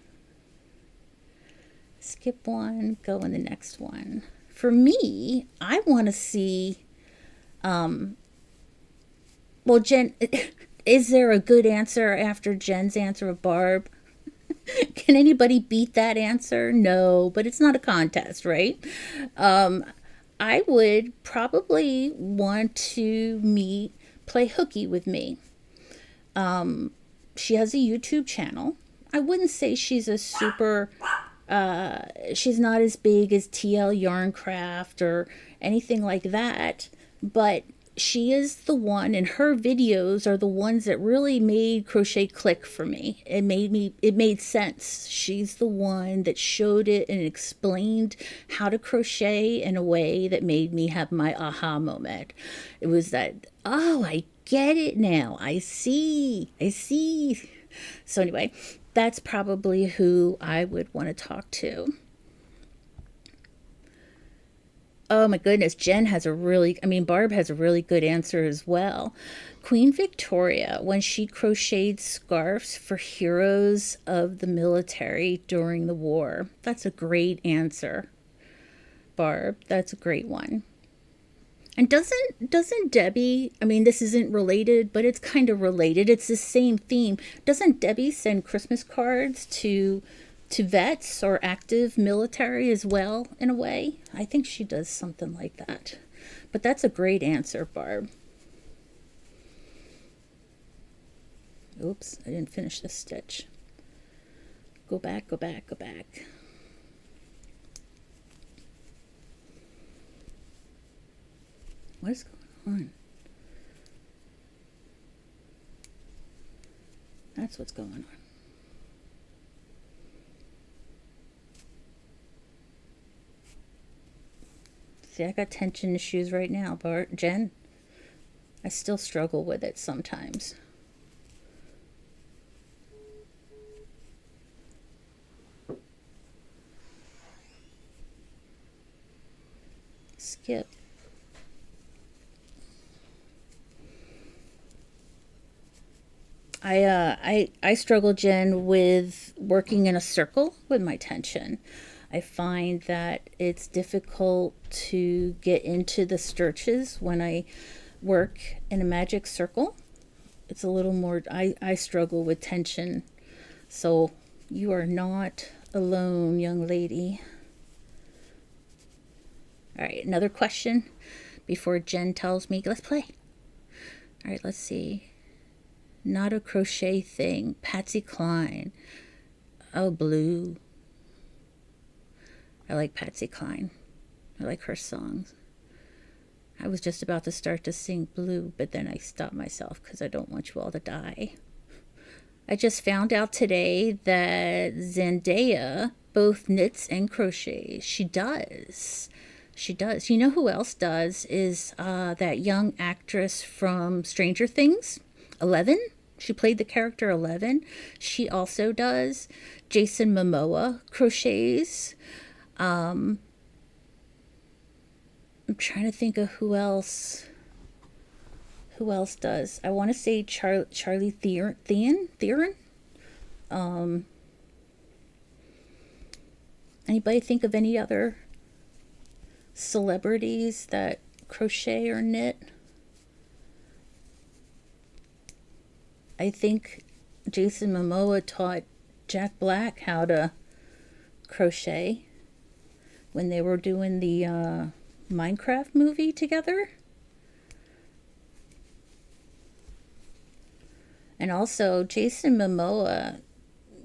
Skip one, go in the next one. For me, I want to see... well, Jen, is there a good answer after Jen's answer of Barb? Can anybody beat that answer? No, but it's not a contest, right? I would probably want to Play Hooky with Me. She has a YouTube channel. I wouldn't say she's a super, she's not as big as TL Yarncraft or anything like that, but she is the one, and her videos are the ones that really made crochet click for me. It made sense. She's the one that showed it and explained how to crochet in a way that made me have my aha moment. It was that, oh, I get it now. I see. So anyway, That's probably who I would want to talk to. Oh my goodness, Barb has a really good answer as well. Queen Victoria, when she crocheted scarves for heroes of the military during the war. That's a great answer, Barb. That's a great one. And doesn't Debbie, this isn't related, but it's kind of related. It's the same theme. Doesn't Debbie send Christmas cards to vets or active military as well, in a way? I think she does something like that. But that's a great answer, Barb. Oops, I didn't finish this stitch. Go back, go back, go back. What is going on? That's what's going on. See, I got tension issues right now, Jen. I still struggle with it sometimes. Skip. I struggle, Jen, with working in a circle with my tension. I find that it's difficult to get into the stitches when I work in a magic circle. It's a little more, I struggle with tension. So you are not alone, young lady. All right, another question before Jen tells me, let's play. All right, let's see. Not a crochet thing. Patsy Cline. Oh, Blue. I like Patsy Cline. I like her songs. I was just about to start to sing Blue, but then I stopped myself because I don't want you all to die. I just found out today that Zendaya both knits and crochets. She does. She does. You know who else does is that young actress from Stranger Things, 11. She played the character 11. She also does. Jason Momoa crochets. I'm trying to think of who else. Who else does? I want to say Charlie Theron. Anybody think of any other celebrities that crochet or knit? I think Jason Momoa taught Jack Black how to crochet when they were doing the Minecraft movie together. And also, Jason Momoa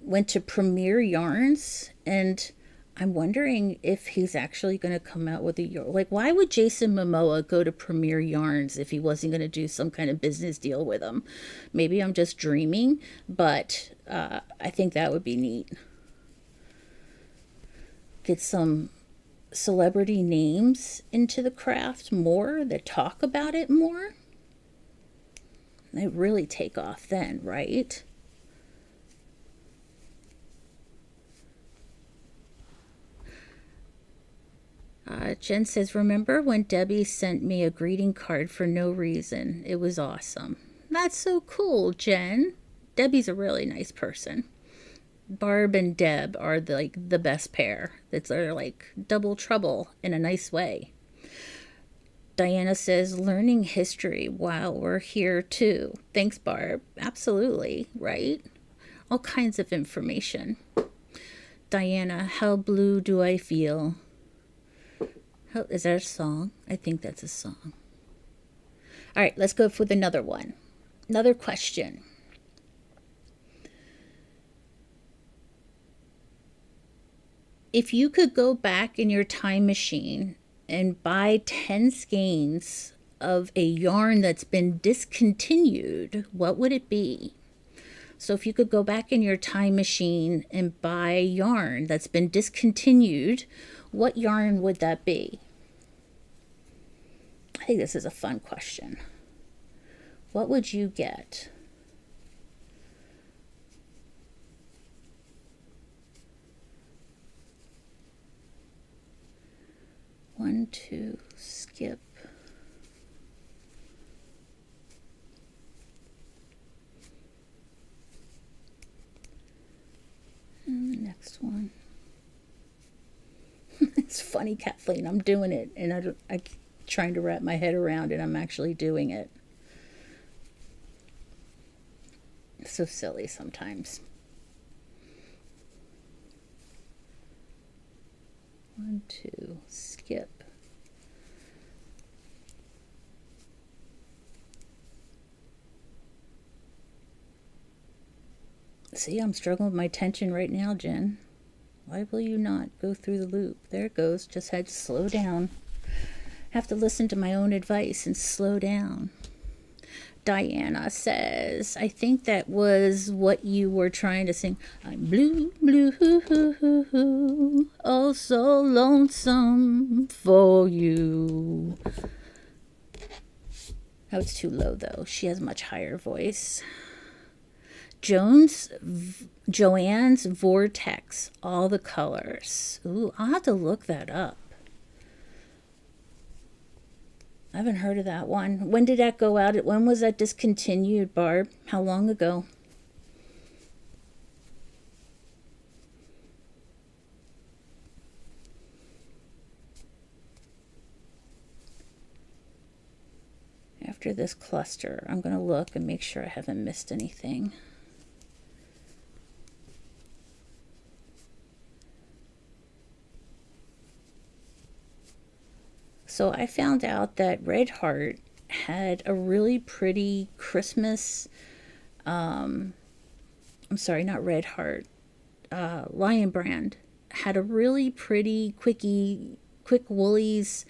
went to Premier Yarns, and I'm wondering if he's actually going to come out with a yarn. Like, why would Jason Momoa go to Premier Yarns if he wasn't going to do some kind of business deal with them? Maybe I'm just dreaming, but I think that would be neat. Get some celebrity names into the craft more, that talk about it more. They really take off then, right? Jen says, remember when Debbie sent me a greeting card for no reason? It was awesome. That's so cool, Jen. Debbie's a really nice person. Barb and Deb are the best pair. They're like double trouble in a nice way. Diana says, learning history while we're here too. Thanks, Barb. Absolutely, right? All kinds of information. Diana, how blue do I feel? Is that a song? I think that's a song. All right, let's go with another one. Another question. If you could go back in your time machine and buy 10 skeins of a yarn that's been discontinued, what would it be? So if you could go back in your time machine and buy yarn that's been discontinued, what yarn would that be? I think this is a fun question. What would you get? 1, 2, skip. And the next one. It's funny, Kathleen. I'm doing it, and I'm trying to wrap my head around it. I'm actually doing it. So silly sometimes. 1, 2, skip. See, I'm struggling with my tension right now, Jen. Why will you not go through the loop? There it goes. Just had to slow down. Have to listen to my own advice and slow down. Diana says, I think that was what you were trying to sing. I'm blue, blue, hoo, hoo, hoo, hoo, oh so lonesome for you. Oh, it's too low though. She has a much higher voice. Joanne's Vortex, all the colors. Ooh, I'll have to look that up. I haven't heard of that one. When did that go out? When was that discontinued, Barb? How long ago? After this cluster, I'm going to look and make sure I haven't missed anything. So I found out that Red Heart had a really pretty Christmas, I'm sorry, not Red Heart, Lion Brand had a really pretty quick woolies,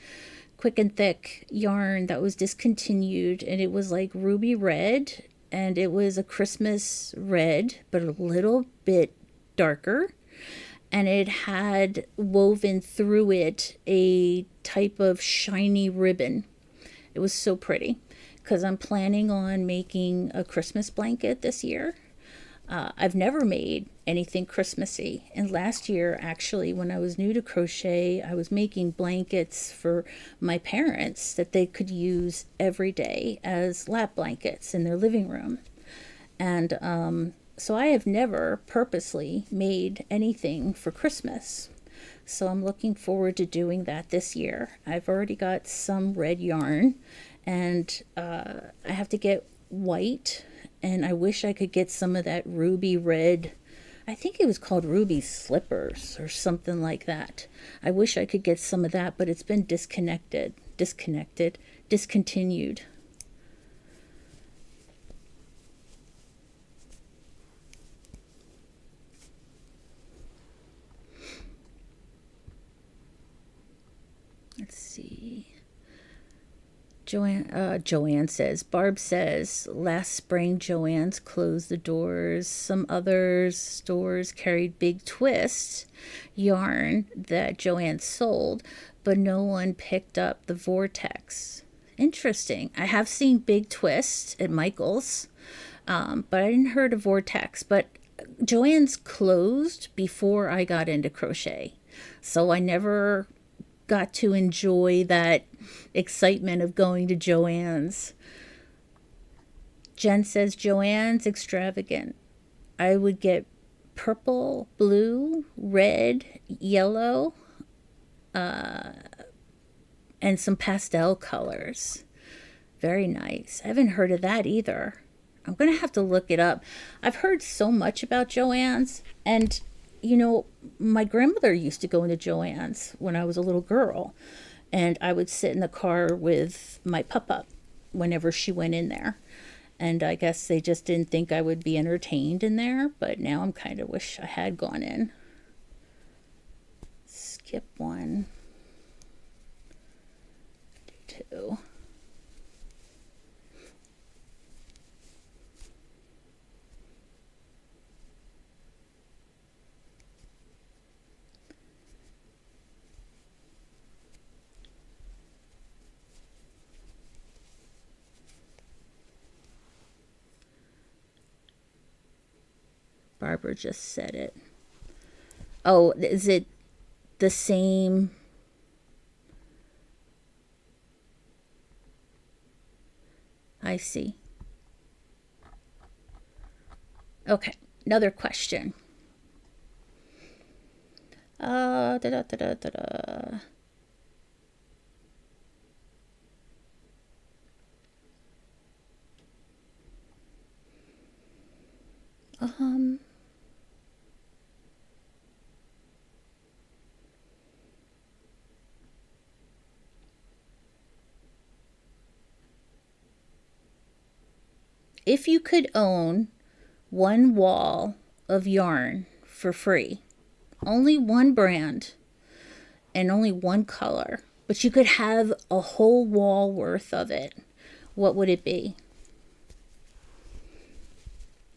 quick and thick yarn that was discontinued, and it was like ruby red, and it was a Christmas red, but a little bit darker. And it had woven through it a type of shiny ribbon. It was so pretty because I'm planning on making a Christmas blanket this year. I've never made anything Christmassy. And last year, actually, when I was new to crochet, I was making blankets for my parents that they could use every day as lap blankets in their living room. And so I have never purposely made anything for Christmas. So I'm looking forward to doing that this year. I've already got some red yarn, and I have to get white, and I wish I could get some of that ruby red. I think it was called Ruby Slippers or something like that. I wish I could get some of that, but it's been discontinued. Let's see. Joanne says, Barb says, last spring Joanne's closed the doors. Some other stores carried Big Twist yarn that Joanne sold, but no one picked up the Vortex. Interesting. I have seen Big Twist at Michael's, but I didn't heard of Vortex. But Joanne's closed before I got into crochet, so I never got to enjoy that excitement of going to Joann's. Jen says Joann's extravagant. I would get purple, blue, red, yellow, and some pastel colors. Very nice. I haven't heard of that either. I'm going to have to look it up. I've heard so much about Joann's, and you know, my grandmother used to go into Joann's when I was a little girl, and I would sit in the car with my pup whenever she went in there. And I guess they just didn't think I would be entertained in there, but now I'm kind of wish I had gone in. Skip one. Do two. Barbara just said it. Oh, is it the same? I see. Okay, another question. Da, da, da, da, da, da. Um, if you could own one wall of yarn for free, only one brand and only one color, but you could have a whole wall worth of it, what would it be?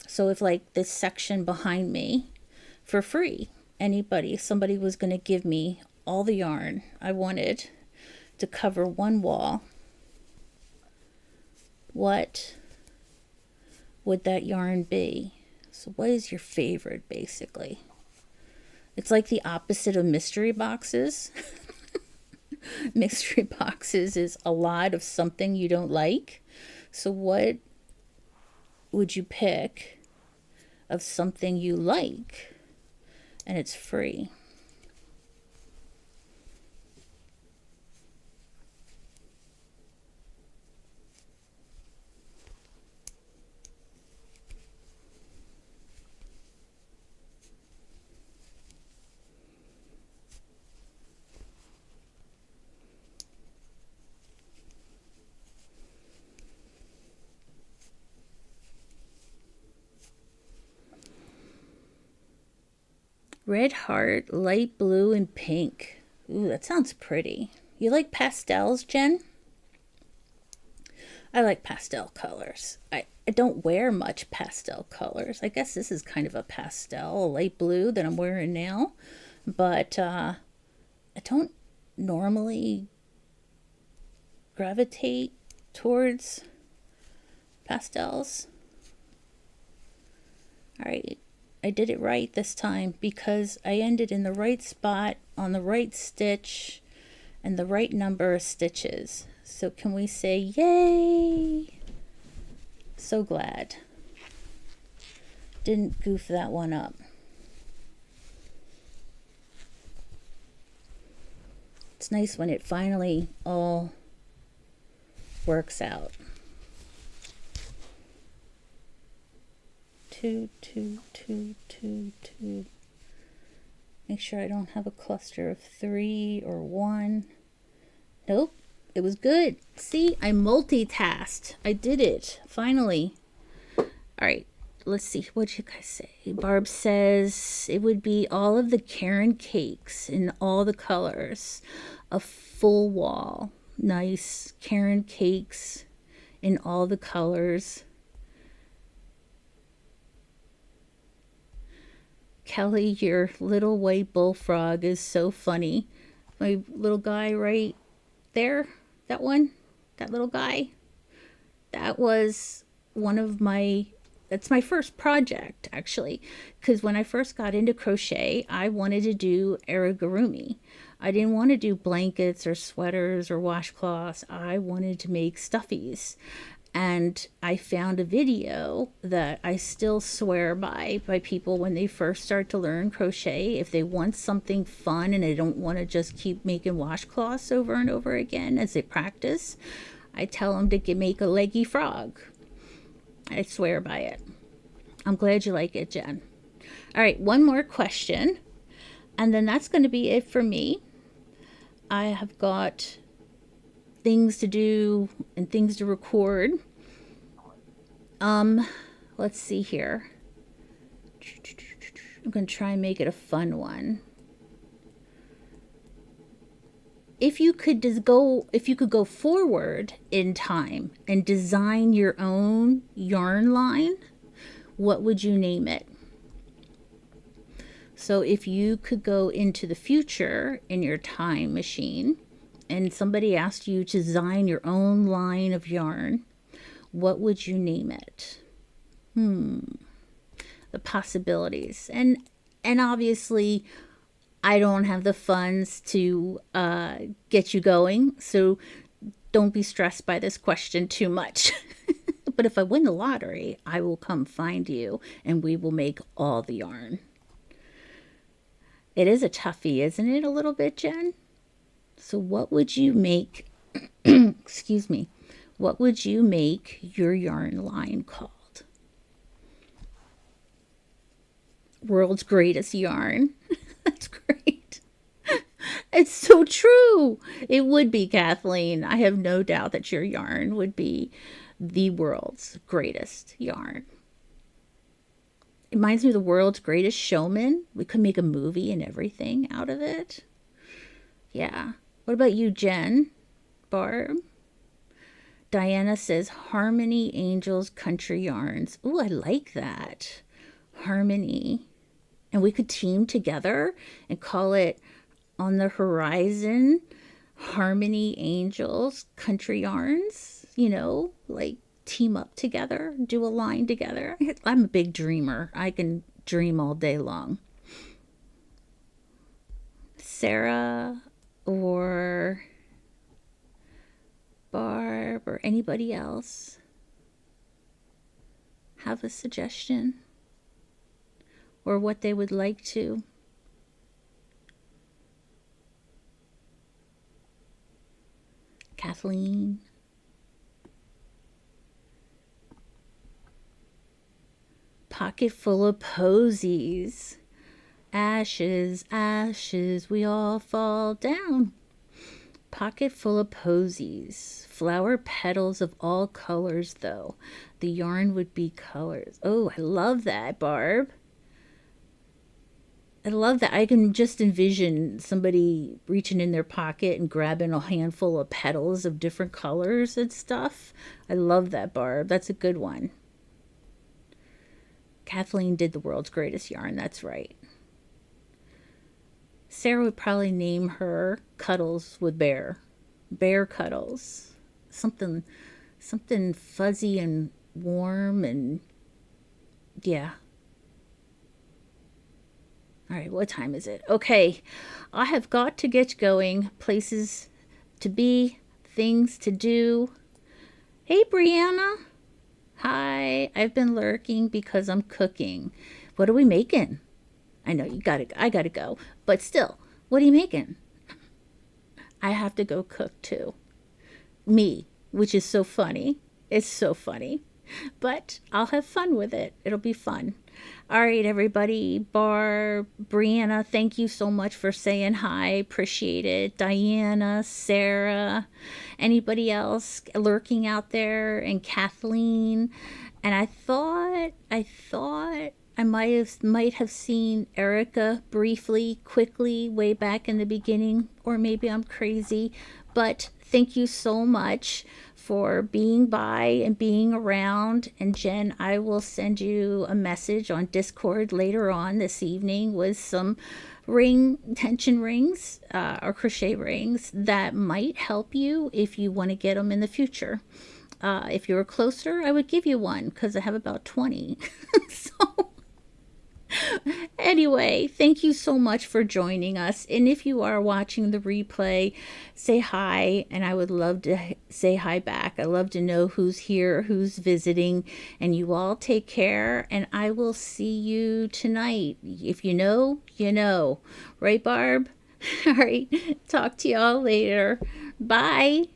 So if like this section behind me for free, somebody was going to give me all the yarn I wanted to cover one wall, what would that yarn be? So what is your favorite, basically? It's like the opposite of mystery boxes. Mystery boxes is a lot of something you don't like. So what would you pick of something you like and it's free? Red heart, light blue, and pink. Ooh, that sounds pretty. You like pastels, Jen? I like pastel colors. I don't wear much pastel colors. I guess this is kind of a pastel, a light blue that I'm wearing now. But I don't normally gravitate towards pastels. All right. I did it right this time because I ended in the right spot on the right stitch and the right number of stitches. So can we say yay? So glad. Didn't goof that one up. It's nice when it finally all works out. 2, 2, 2, 2, 2. Make sure I don't have a cluster of 3 or 1. Nope, it was good. See, I multitasked. I did it, finally. All right, let's see. What'd you guys say? Barb says it would be all of the Karen cakes in all the colors. A full wall. Nice Karen cakes in all the colors. Kelly, your little white bullfrog is so funny. My little guy right there, that one, that little guy, that was that's my first project, actually, because when I first got into crochet, I wanted to do origami. I didn't want to do blankets or sweaters or washcloths. I wanted to make stuffies. And I found a video that I still swear by people when they first start to learn crochet. If they want something fun and they don't want to just keep making washcloths over and over again as they practice, I tell them to make a leggy frog. I swear by it. I'm glad you like it, Jen. All right, one more question, and then that's going to be it for me. I have got things to do and things to record. Let's see here. I'm going to try and make it a fun one. If you could go forward in time and design your own yarn line, what would you name it? So if you could go into the future in your time machine and somebody asked you to design your own line of yarn, what would you name it? The possibilities. And obviously I don't have the funds to get you going, so don't be stressed by this question too much. But if I win the lottery, I will come find you and we will make all the yarn. It is a toughie, isn't it? A little bit, Jen? So what would you make, excuse me, what would you make your yarn line called? World's greatest yarn. That's great. It's so true. It would be, Kathleen. I have no doubt that your yarn would be the world's greatest yarn. It reminds me of the world's greatest showman. We could make a movie and everything out of it. Yeah. What about you, Jen? Barb? Diana says Harmony Angels Country Yarns. Ooh, I like that. Harmony. And we could team together and call it On the Horizon Harmony Angels Country Yarns. You know, like team up together, do a line together. I'm a big dreamer. I can dream all day long. Sarah or Barb or anybody else have a suggestion or what they would like to? Kathleen? Pocket full of posies. Ashes, ashes, we all fall down. Pocket full of posies. Flower petals of all colors, though. The yarn would be colors. Oh, I love that, Barb. I love that. I can just envision somebody reaching in their pocket and grabbing a handful of petals of different colors and stuff. I love that, Barb. That's a good one. Kathleen did the world's greatest yarn. That's right. Sarah would probably name her Cuddles with Bear. Bear Cuddles. Something fuzzy and warm and yeah. All right, what time is it? Okay, I have got to get going. Places to be, things to do. Hey, Brianna. Hi, I've been lurking because I'm cooking. What are we making? I know I gotta go. But still, what are you making? I have to go cook too. Me, which is so funny. It's so funny. But I'll have fun with it. It'll be fun. All right, everybody. Barb, Brianna, thank you so much for saying hi. Appreciate it. Diana, Sarah, anybody else lurking out there, and Kathleen. And I thought I might have seen Erica briefly, quickly, way back in the beginning, or maybe I'm crazy. But thank you so much for being by and being around. And Jen, I will send you a message on Discord later on this evening with some tension rings or crochet rings that might help you if you want to get them in the future. If you were closer, I would give you one because I have about 20. So anyway, thank you so much for joining us. And if you are watching the replay, say hi, and I would love to say hi back. I love to know who's here, who's visiting, and you all take care, and I will see you tonight. If you know, you know. Right, Barb? All right, talk to y'all later. Bye.